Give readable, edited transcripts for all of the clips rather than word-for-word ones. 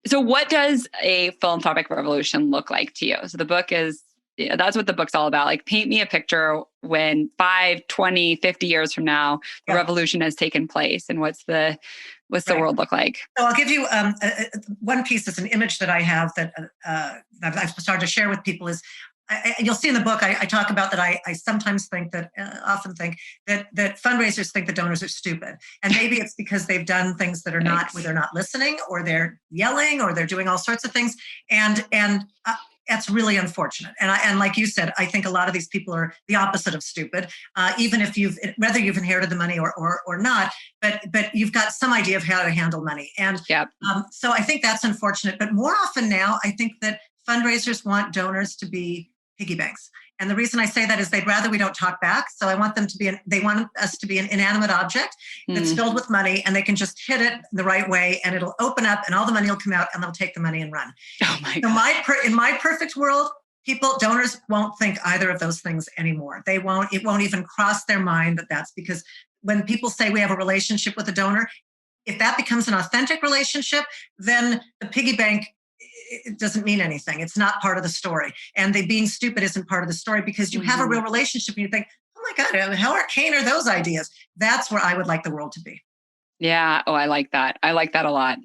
So what does a philanthropic revolution look like to you? So the book is, that's what the book's all about. Like, paint me a picture when 5, 20, 50 years from now, the revolution has taken place, and what's the world look like? So I'll give you one piece. It's an image that I have that I've started to share with people. Is you'll see in the book, I talk about that. I sometimes think that, often think that fundraisers think the donors are stupid, and maybe it's because they've done things that are not, where they're not listening, or they're yelling, or they're doing all sorts of things, and that's really unfortunate. And like you said, I think a lot of these people are the opposite of stupid, even if whether you've inherited the money or not, but you've got some idea of how to handle money. And so I think that's unfortunate. But more often now, I think that fundraisers want donors to be piggy banks. And the reason I say that is they'd rather we don't talk back. So I want them to be, they want us to be an inanimate object that's filled with money, and they can just hit it the right way and it'll open up and all the money will come out and they'll take the money and run. Oh my God. In my perfect world, donors won't think either of those things anymore. It won't even cross their mind that that's because when people say we have a relationship with a donor, if that becomes an authentic relationship, then the piggy bank, it doesn't mean anything. It's not part of the story. And the being stupid isn't part of the story, because you have a real relationship and you think, oh my God, how arcane are those ideas? That's where I would like the world to be. Yeah. Oh, I like that. I like that a lot.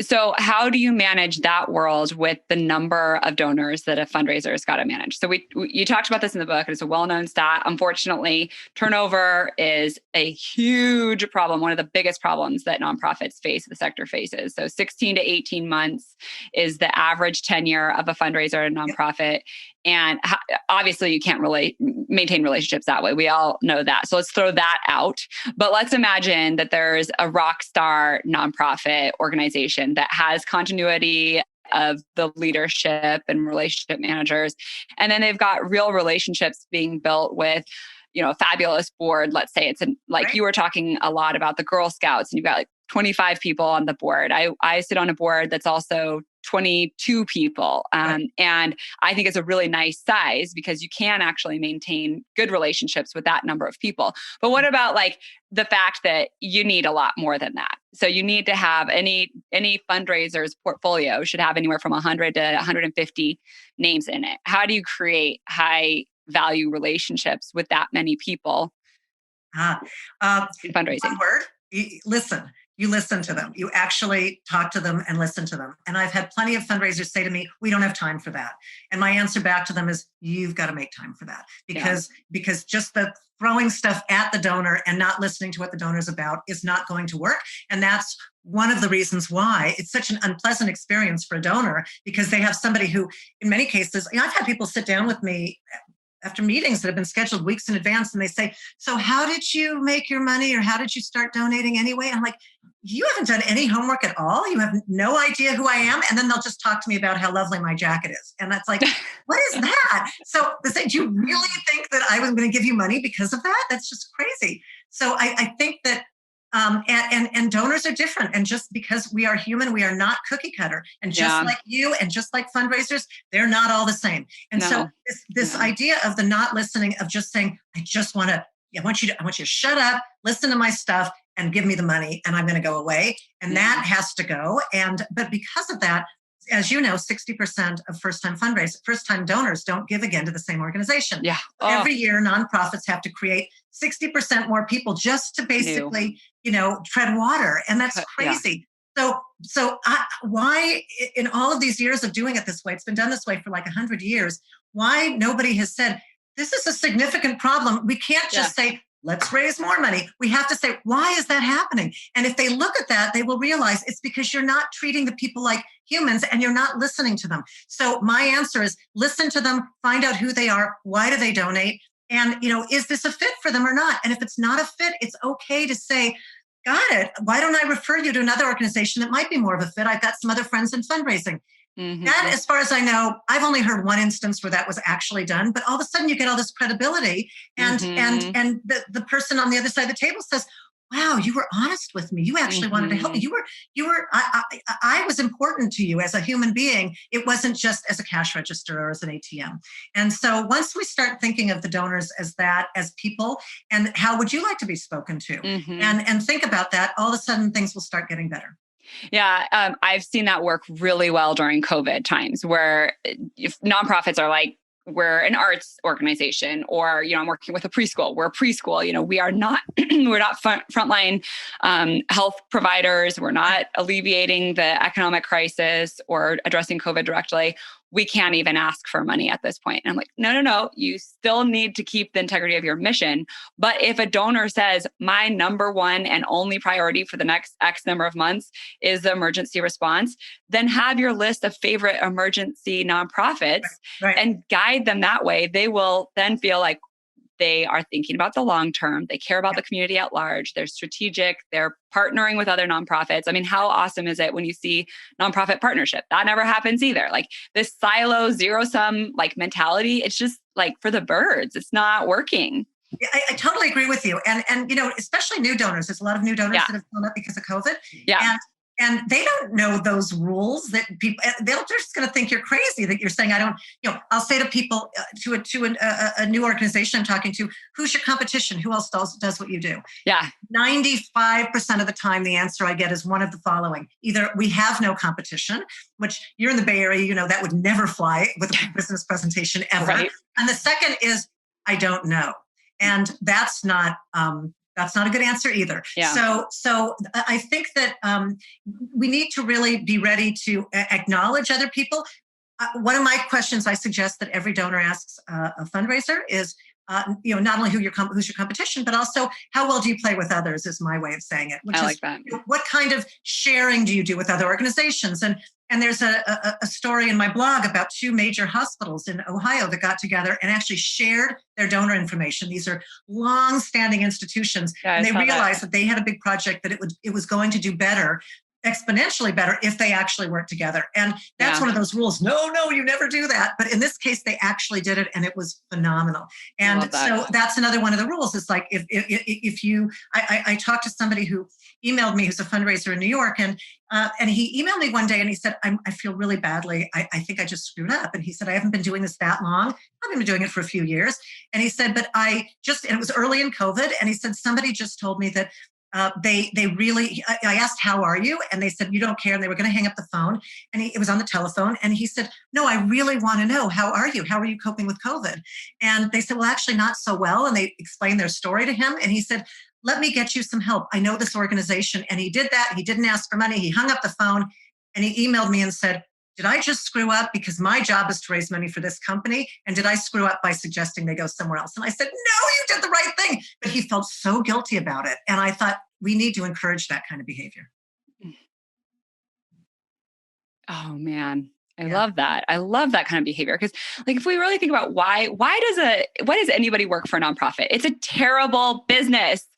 So how do you manage that world with the number of donors that a fundraiser has got to manage? So you talked about this in the book. It's a well-known stat. Unfortunately, turnover is a huge problem. One of the biggest problems that nonprofits face, the sector faces. So 16 to 18 months is the average tenure of a fundraiser at a nonprofit. And obviously you can't really maintain relationships that way. We all know that. So let's throw that out. But let's imagine that there's a rock star nonprofit organization that has continuity of the leadership and relationship managers. And then they've got real relationships being built with, a fabulous board. Let's say it's you were talking a lot about the Girl Scouts, and you've got 25 people on the board. I sit on a board that's also 22 people. And I think it's a really nice size because you can actually maintain good relationships with that number of people. But what about the fact that you need a lot more than that? So you need to have any fundraiser's portfolio should have anywhere from 100 to 150 names in it. How do you create high value relationships with that many people in fundraising? One word, listen. You listen to them. You actually talk to them and listen to them. And I've had plenty of fundraisers say to me, we don't have time for that. And my answer back to them is, you've got to make time for that. Because just the throwing stuff at the donor and not listening to what the donor is about is not going to work. And that's one of the reasons why it's such an unpleasant experience for a donor, because they have somebody who, in many cases, I've had people sit down with me after meetings that have been scheduled weeks in advance, and they say, so how did you make your money, or how did you start donating anyway? I'm like, you haven't done any homework at all. You have no idea who I am. And then they'll just talk to me about how lovely my jacket is. And that's like, what is that? So they say, do you really think that I was going to give you money because of that? That's just crazy. So I think that and donors are different. And just because we are human, we are not cookie cutter. And just like you and just like fundraisers, they're not all the same. And so this idea of the not listening, of just saying, I want you to shut up, listen to my stuff, and give me the money, and I'm going to go away. And that has to go. But because of that, as you know, 60% of first-time donors don't give again to the same organization. Yeah. Every year, nonprofits have to create 60% more people just to basically, tread water. And that's crazy. So why, in all of these years of doing it this way, it's been done this way for 100 years, why nobody has said, this is a significant problem. We can't just say, let's raise more money. We have to say, why is that happening? And if they look at that, they will realize it's because you're not treating the people like humans and you're not listening to them. So my answer is, listen to them, find out who they are, why do they donate? And, is this a fit for them or not? And if it's not a fit, it's okay to say, got it. Why don't I refer you to another organization that might be more of a fit? I've got some other friends in fundraising. Mm-hmm. That, as far as I know, I've only heard one instance where that was actually done, but all of a sudden you get all this credibility and the person on the other side of the table says, wow, you were honest with me. You actually wanted to help me. I was important to you as a human being. It wasn't just as a cash register or as an ATM. And so once we start thinking of the donors as people, and how would you like to be spoken to? And think about that, all of a sudden things will start getting better. Yeah, I've seen that work really well during COVID times where if nonprofits are like, we're an arts organization, or, I'm working with a preschool. We're a preschool. We are not, we're not frontline health providers. We're not alleviating the economic crisis or addressing COVID directly. We can't even ask for money at this point. And I'm like, no. You still need to keep the integrity of your mission. But if a donor says, my number one and only priority for the next X number of months is the emergency response, then have your list of favorite emergency nonprofits and guide them that way. They will then feel like they are thinking about the long term. They care about the community at large. They're strategic. They're partnering with other nonprofits. I mean, how awesome is it when you see nonprofit partnership? That never happens either. Like this silo, zero sum like mentality, it's just like for the birds. It's not working. Yeah, I totally agree with you. And especially new donors. There's a lot of new donors that have grown up because of COVID. Yeah. And they don't know those rules that people, they're just going to think you're crazy that you're saying, I don't, I'll say to people, to a new organization I'm talking to, who's your competition? Who else does what you do? Yeah. 95% of the time, the answer I get is one of the following. Either we have no competition, which you're in the Bay Area, that would never fly with a business presentation ever. Right. And the second is, I don't know. And that's not a good answer either. Yeah. So I think that we need to really be ready to acknowledge other people. One of my questions I suggest that every donor asks a fundraiser is, not only who's your competition, but also how well do you play with others is my way of saying it. Which I like that. What kind of sharing do you do with other organizations? And there's a story in my blog about two major hospitals in Ohio that got together and actually shared their donor information. These are long-standing institutions, and they realized that they had a big project that it was going to do better, exponentially better, if they actually worked together. And that's one of those rules. No, you never do that. But in this case, they actually did it, and it was phenomenal. And so that's another one of the rules. It's like if you, I talked to somebody who emailed me, who's a fundraiser in New York, and he emailed me one day and he said, I feel really badly. I think I just screwed up. And he said, I haven't been doing this that long. I've been doing it for a few years. And he said, but and it was early in COVID. And he said, somebody just told me that they really, I asked, how are you? And they said, you don't care. And they were going to hang up the phone. And it was on the telephone. And he said, no, I really want to know, how are you? How are you coping with COVID? And they said, well, actually not so well. And they explained their story to him. And he said, let me get you some help. I know this organization. And he did that. He didn't ask for money. He hung up the phone and he emailed me and said, did I just screw up because my job is to raise money for this company? And did I screw up by suggesting they go somewhere else? And I said, no, you did the right thing. But he felt so guilty about it. And I thought, we need to encourage that kind of behavior. Oh, man. I love that. I love that kind of behavior. Because like, if we really think about why does anybody work for a nonprofit? It's a terrible business.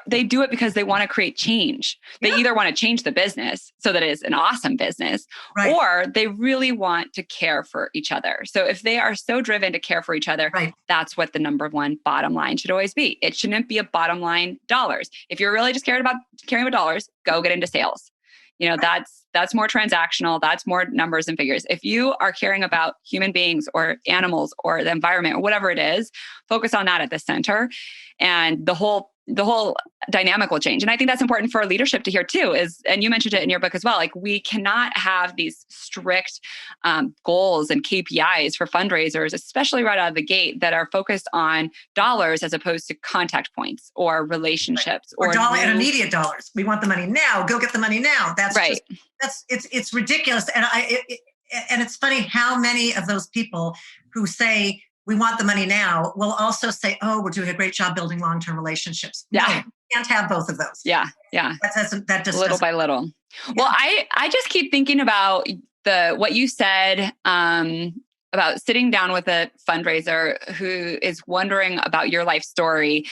They do it because they want to create change. They either want to change the business so that it's an awesome business, or they really want to care for each other. So if they are so driven to care for each other, that's what the number one bottom line should always be. It shouldn't be a bottom line dollars. If you're really just caring about dollars, go get into sales. That's more transactional. That's more numbers and figures. If you are caring about human beings or animals or the environment or whatever it is, focus on that at the center, and the whole dynamic will change. And I think that's important for leadership to hear too, and you mentioned it in your book as well, like we cannot have these strict goals and KPIs for fundraisers, especially right out of the gate, that are focused on dollars as opposed to contact points or relationships or and immediate dollars. We want the money now. Go get the money now. That's right. It's ridiculous. And and it's funny how many of those people who say, we want the money now, will also say, oh, we're doing a great job building long-term relationships. Yeah. No, you can't have both of those. Yeah. That just little by little. Yeah. Well, I just keep thinking about what you said about sitting down with a fundraiser who is wondering about your life story,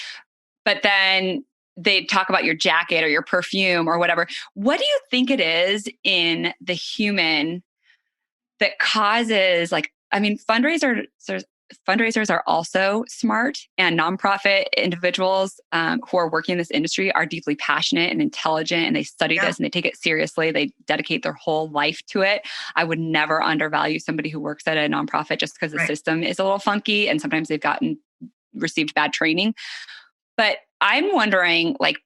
but then they talk about your jacket or your perfume or whatever. What do you think it is in the human that causes fundraisers are also smart, and nonprofit individuals who are working in this industry are deeply passionate and intelligent, and they study this and they take it seriously. They dedicate their whole life to it. I would never undervalue somebody who works at a nonprofit just because the system is a little funky and sometimes they've received bad training. But I'm wondering, like,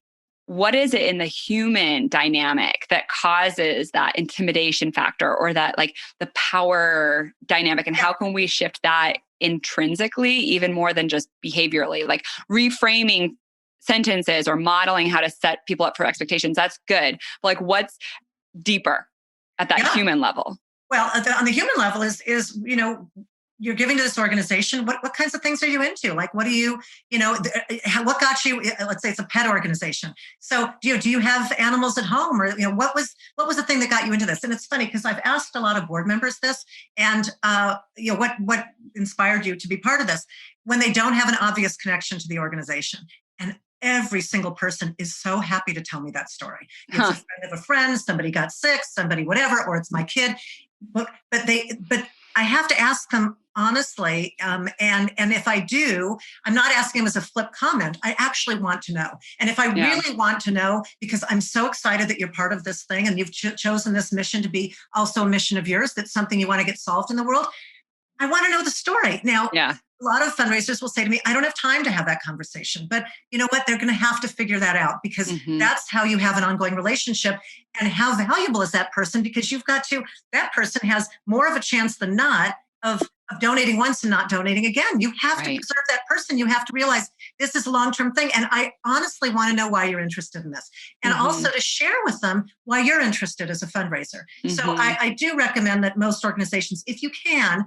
what is it in the human dynamic that causes that intimidation factor or that like the power dynamic, and how can we shift that intrinsically even more than just behaviorally, like reframing sentences or modeling how to set people up for expectations? That's good. But like what's deeper at that human level? Well, on the human level is, you're giving to this organization. What kinds of things are you into? Like, what do you, what got you, let's say it's a pet organization. So do you have animals at home, or, what was the thing that got you into this? And it's funny because I've asked a lot of board members this, and, what inspired you to be part of this when they don't have an obvious connection to the organization. And every single person is so happy to tell me that story. It's a friend of a friend, somebody got sick, somebody, whatever, or it's my kid. But I have to ask them honestly, and if I do, I'm not asking them as a flip comment. I actually want to know. And if I really want to know, because I'm so excited that you're part of this thing and you've chosen this mission to be also a mission of yours, that's something you want to get solved in the world, I want to know the story. Now, a lot of fundraisers will say to me, I don't have time to have that conversation. But you know what? They're going to have to figure that out, because that's how you have an ongoing relationship. And how valuable is that person? Because that person has more of a chance than not of donating once and not donating again. You have to preserve that person. You have to realize this is a long-term thing. And I honestly want to know why you're interested in this. And also to share with them why you're interested as a fundraiser. So I do recommend that most organizations, if you can,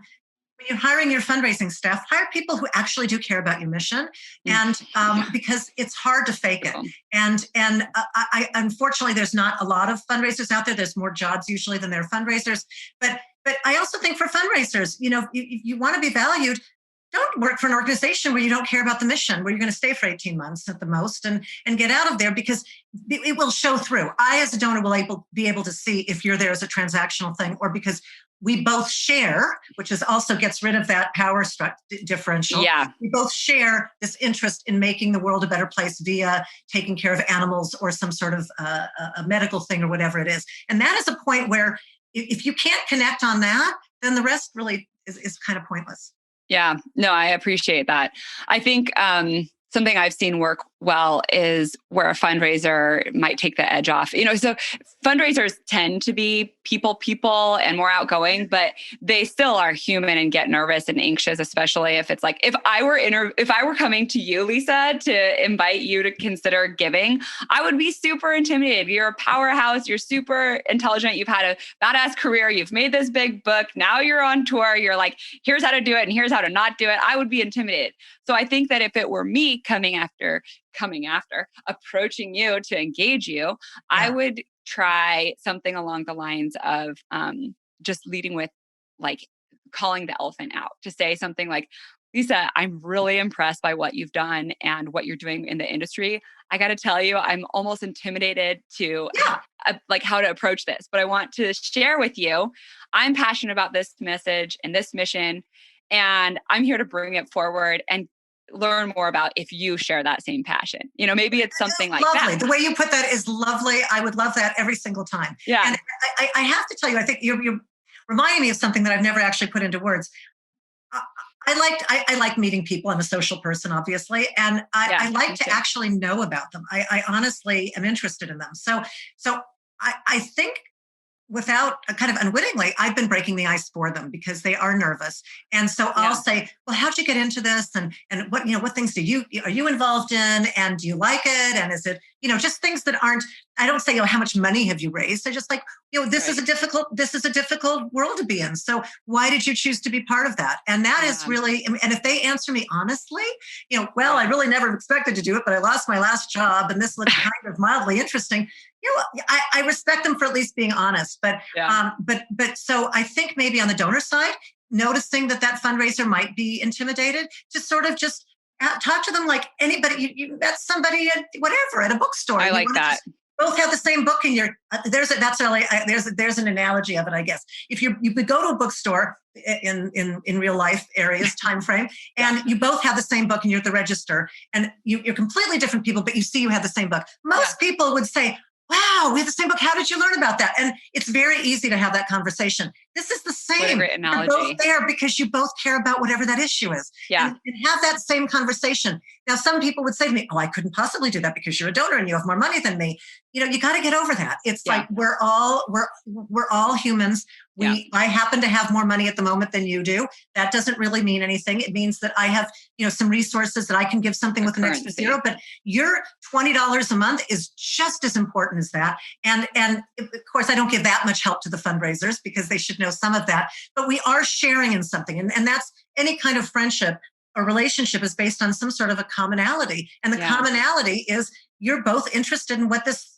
when you're hiring your fundraising staff, hire people who actually do care about your mission, and because it's hard to fake it. And I unfortunately, there's not a lot of fundraisers out there. There's more jobs usually than there are fundraisers. But I also think for fundraisers, if you want to be valued, don't work for an organization where you don't care about the mission, where you're going to stay for 18 months at the most and get out of there, because it will show through. I, as a donor, will be able to see if you're there as a transactional thing, or because we both share, which also gets rid of that power differential. Yeah. We both share this interest in making the world a better place via taking care of animals or some sort of a medical thing or whatever it is. And that is a point where if you can't connect on that, then the rest really is kind of pointless. Yeah, no, I appreciate that. I think something I've seen work well is where a fundraiser might take the edge off. So fundraisers tend to be people and more outgoing, but they still are human and get nervous and anxious, especially if it's like, if I were coming to you, Lisa, to invite you to consider giving, I would be super intimidated. You're a powerhouse. You're super intelligent. You've had a badass career. You've made this big book. Now you're on tour. You're like, here's how to do it and here's how to not do it. I would be intimidated. So I think that if it were me coming after, approaching you to engage you, I would try something along the lines of just leading with like calling the elephant out, to say something like, Lisa, I'm really impressed by what you've done and what you're doing in the industry. I got to tell you, I'm almost intimidated to like how to approach this, but I want to share with you, I'm passionate about this message and this mission, and I'm here to bring it forward and learn more about if you share that same passion. Maybe it's something like lovely. that. The way you put that is lovely. I would love that every single time. Yeah. And I have to tell you, I think you're reminding me of something that I've never actually put into words. I like meeting people. I'm a social person, obviously. And I like to actually know about them. I honestly am interested in them. So I think, without kind of unwittingly, I've been breaking the ice for them because they are nervous. And so I'll say, well, how'd you get into this? And what things are you involved in? And do you like it? And is it, just things that aren't, I don't say, how much money have you raised? I just like, this is a difficult world to be in. So why did you choose to be part of that? And that is really, and if they answer me honestly, well, I really never expected to do it, but I lost my last job and this looks kind of mildly interesting. I respect them for at least being honest, but so I think maybe on the donor side, noticing that fundraiser might be intimidated, just sort of just talk to them like anybody. You met somebody at whatever, at a bookstore. I like that. Both have the same book in your. There's an analogy of it, I guess. If you could go to a bookstore in real life areas time frame, and you both have the same book and you're at the register, and you're completely different people, but you see you have the same book. Most people would say, wow, we have the same book. How did you learn about that? And it's very easy to have that conversation. This is the same. What a great analogy. You're both there because you both care about whatever that issue is. Yeah. And have that same conversation. Now, some people would say to me, oh, I couldn't possibly do that because you're a donor and you have more money than me. You got to get over that. It's like we're all humans. I happen to have more money at the moment than you do. That doesn't really mean anything. It means that I have, some resources that I can give something with an extra zero, but your $20 a month is just as important as that. And of course, I don't give that much help to the fundraisers because they should know some of that, but we are sharing in something. And that's any kind of friendship or relationship is based on some sort of a commonality. And the commonality is you're both interested in what this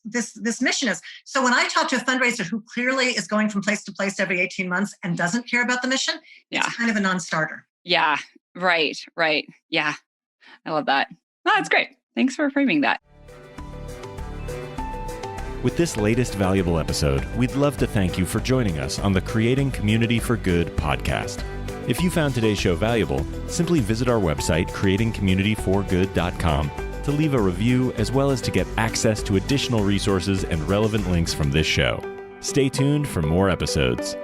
mission is. So when I talk to a fundraiser who clearly is going from place to place every 18 months and doesn't care about the mission, it's kind of a non-starter. Yeah, right. Yeah, I love that. Oh, that's great. Thanks for framing that. With this latest valuable episode, we'd love to thank you for joining us on the Creating Community for Good podcast. If you found today's show valuable, simply visit our website, creatingcommunityforgood.com, to leave a review as well as to get access to additional resources and relevant links from this show. Stay tuned for more episodes.